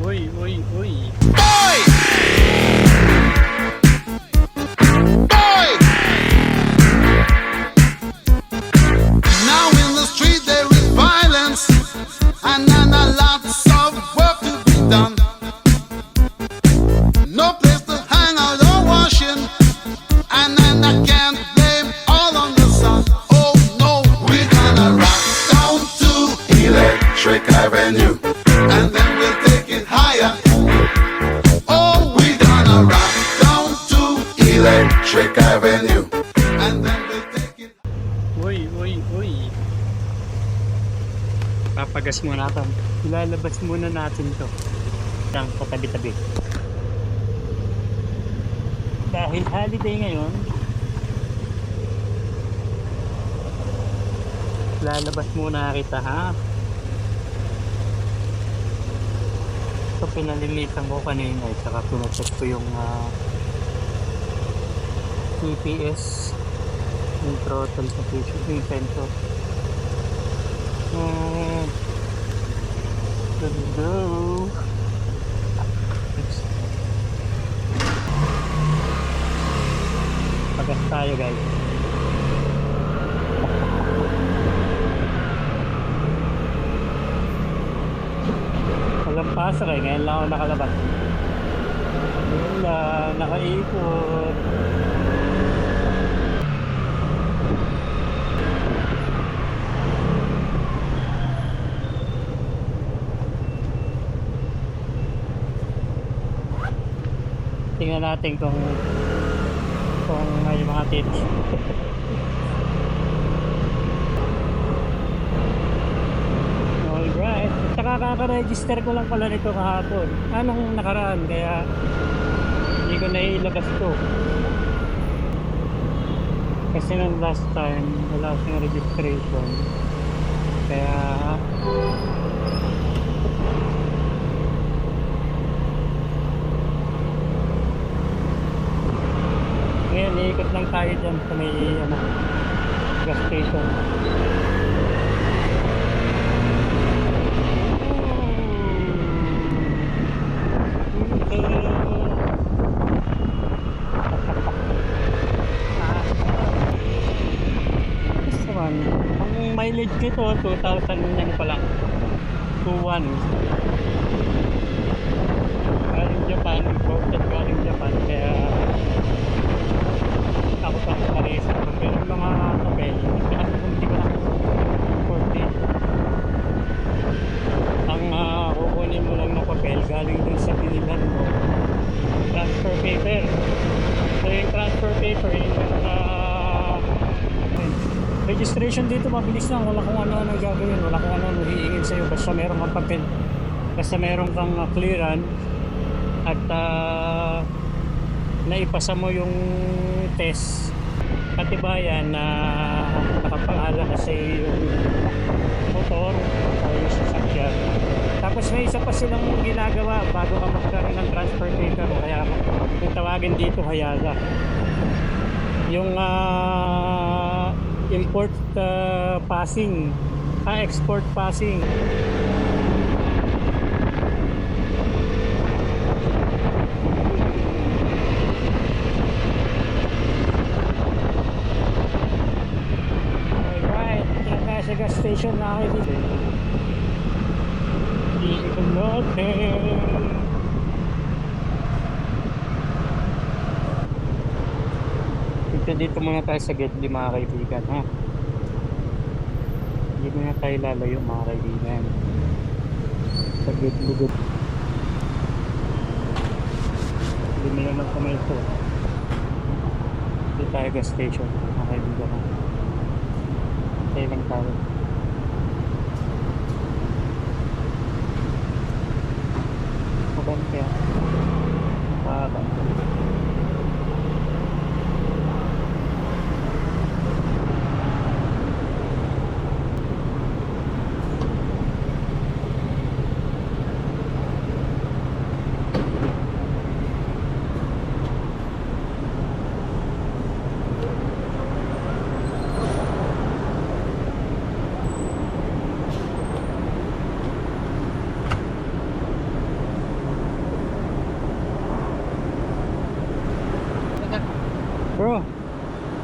Uy, uy, uy. Boy! Boy! Now in the street there is violence and a lots of work to be done. No place to hang out or washing, and I can't blame all on the sun. Oh no, we're gonna rock down to Electric Avenue, and then we'll take it higher. Oh, we're gonna rock down to Electric Avenue, and then we'll take it. Uy, uy, uy. Papagas muna ito. Ilalabas muna natin to. Lang patabi-tabi. Dahil holiday ngayon, lalabas muna kita, ha? So pinalilitan ko kanina, saka pinacheck ko yung GPS, yung throttle sa yung sensor. Let's go. Pagas tayo, guys. Walang pasok eh, ngayon lang ako nakalabas. Wala, nakaikot. Tingnan natin kung may mga tips. Alright. Saka kaka-register ko lang pala nito kahapon. Anong nakaraan, kaya hindi ko nailabas to. Kasi nung last time, wala siyang registration. Kaya ngayon, iikot lang tayo dyan sa may gas station. Ang mileage nito 2,000 yan pa lang, 2,100. galing Japan, imported galing Japan, kaya takot ako sa resa. Pero yung mga papel, hindi ko na import dito. Ang kukunin mo lang ng papel galing dun sa pinilan mo, transfer paper. So yung transfer paper, yung registration dito mabilis lang, wala kung ano gagawin, wala kung ano hiingin sa'yo, basta meron kang papel, basta meron kang clearance at naipasa mo yung test, katibayan na nakapangalan na sa yung motor o yung sasakyan. Tapos may isa pa silang ginagawa bago ka magkaroon ng transfer paper, kaya kung tawagin dito Hayaga, yung import passing, export passing. Alright, nasa gas station na ako dito. Ikot natin. Dito muna tayo sa Gedli mga kaibigan, ha? Hindi muna tayo lalayo mga kaibigan sa Gedli. Hindi muna lang kamay ito. Dito tayo gas station mga kaibigan, ha? Tayo lang tayo. Maban kaya maban.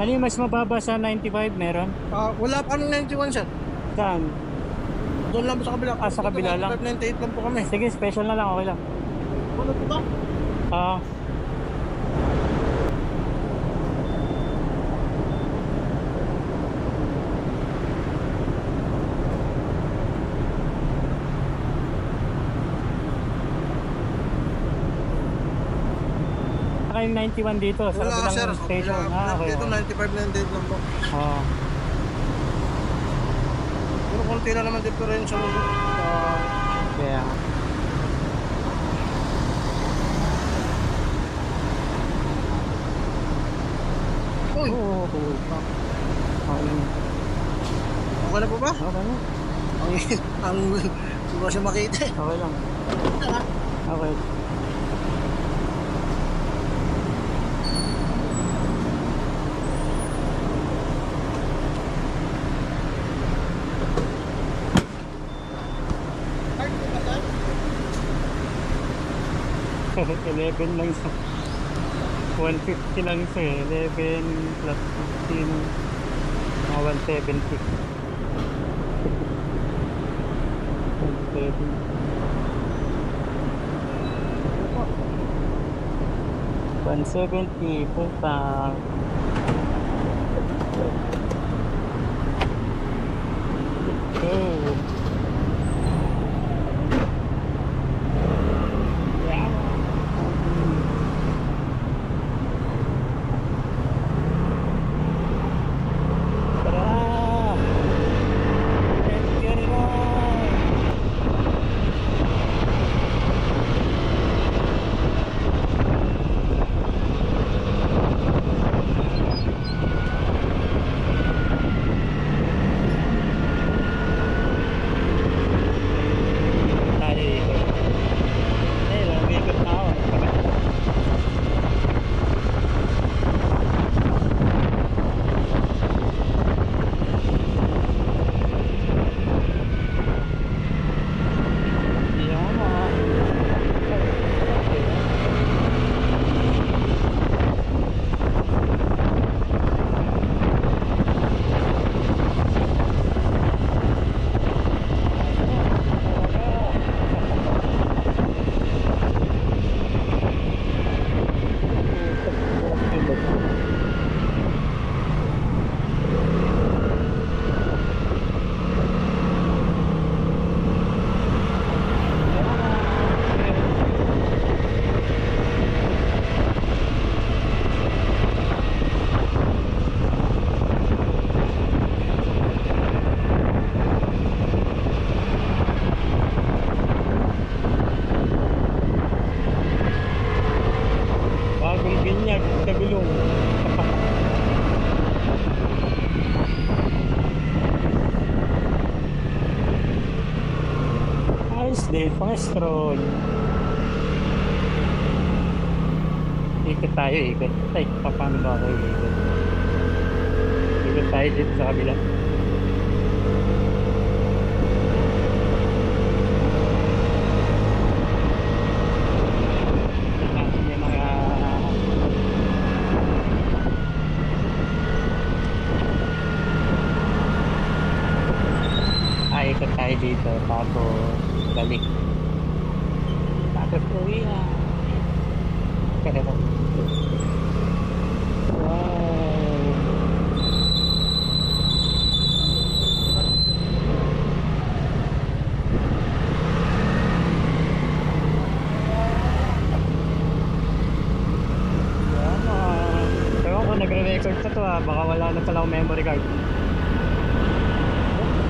Ano yung mas mababa sa 95? Meron? Wala pa ng 91 sir. Saan? Doon lang po sa kabila. Sa kabila lang. 95, 98 lang po kami. Sige, special na lang. Okay lang. Ano po ba? Ah. Saka yung 91 dito sa Wala kabilang sir. station. Okay. Dito 95, 98 lang po. Oh. Pero konti na naman differential. Kaya. Uy! Oo, cool pa. Okay. Okay na po ba? Okay na. Ang hindi ko siya makita eh. Okay lang. Okay. Card po ba sir? 11 lang sa 150 lang sa 11 plus 15 mga 170 170 puta. Oh. Tara! Let's get it on! Tayo dito. Eh, lumikot na ako. Bagong binyag, Tagulong. Ayos din, pang-stroll. Ikot tayo, ikot. Ay, paano ba ako ikot? Ikot tayo dito sa kabila. Yung mga ikot tayo dito, tapos balik. Tapos uwi na. Wow. Ewan ko, nagre-record pa to baka wala na pala akong memory card.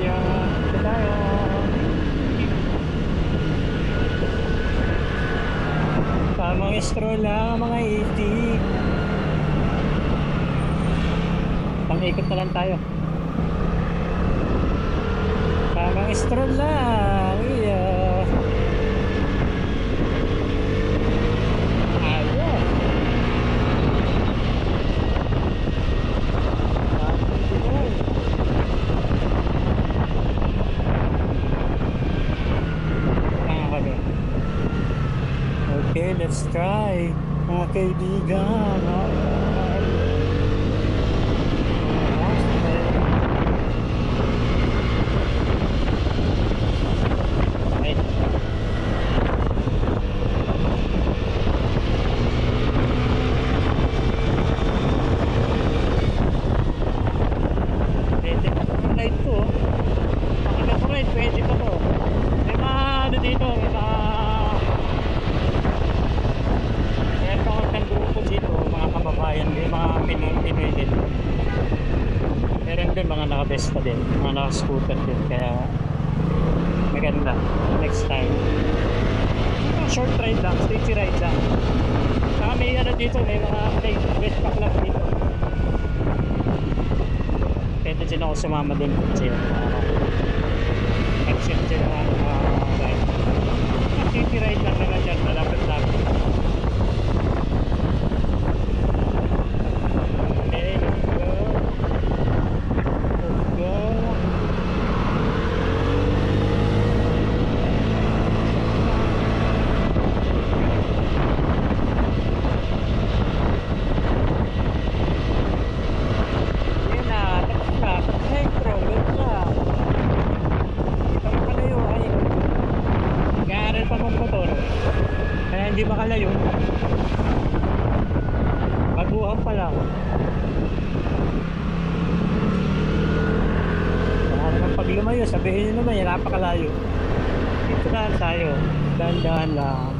Yeah, tayo. Tamang stroll lang mga itik. Pang-ikot na lang tayo. Tamang stroll lang. Yeah. Ayun. Okay, let's try mga kaibigan. Fiesta din, mga naka-scooter din, kaya maganda next time. Short ride lang, city ride lang. Saka may ano dito, may Vespa club dito. Pwede din ako sumama din kasi yung action din ng ride. City ride lang naman dyan, malapit-lapit. Okay, let's go. Let's go. Yun na, tapos na. Metro, ganda. Dito makalayo ay nag-aaral pa ng motor. Kaya hindi makalayo. Baguhan pa lang. Kaya naman pag lumayo, sabihin nyo naman yan, napakalayo. Dito na tayo. Dahan-dahan lang.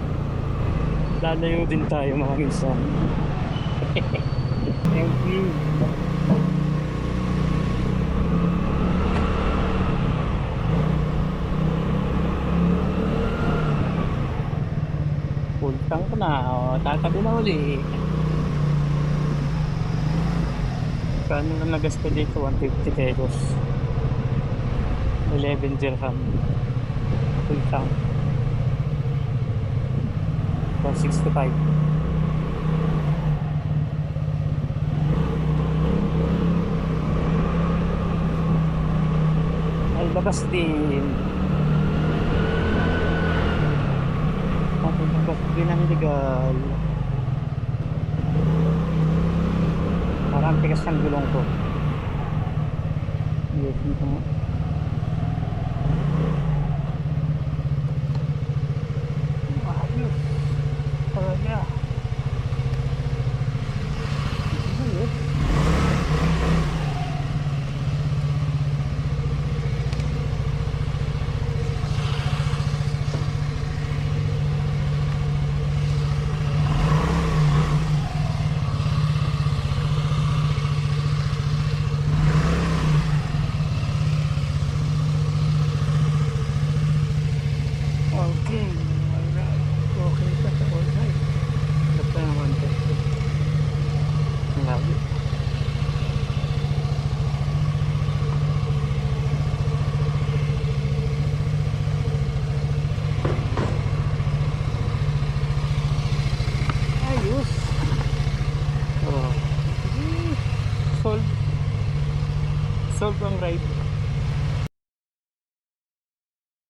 Lalayo din tayo mga minsan. Thank you. Puntang ko na. O, tatabi na uli. Kano na nagasto dito? 150 pesos. 11 dirham. Puntang. 165. Ay, labas din. Labas din ang legal. Parang tigas ng gulong ko. Yes, dito nga. Ayos. Talaga. Ayos. Okay, alright. Okay pa sa alright. Basta naman ito. Ang labi. Ayos. Oh. Solve. Solve ang ride.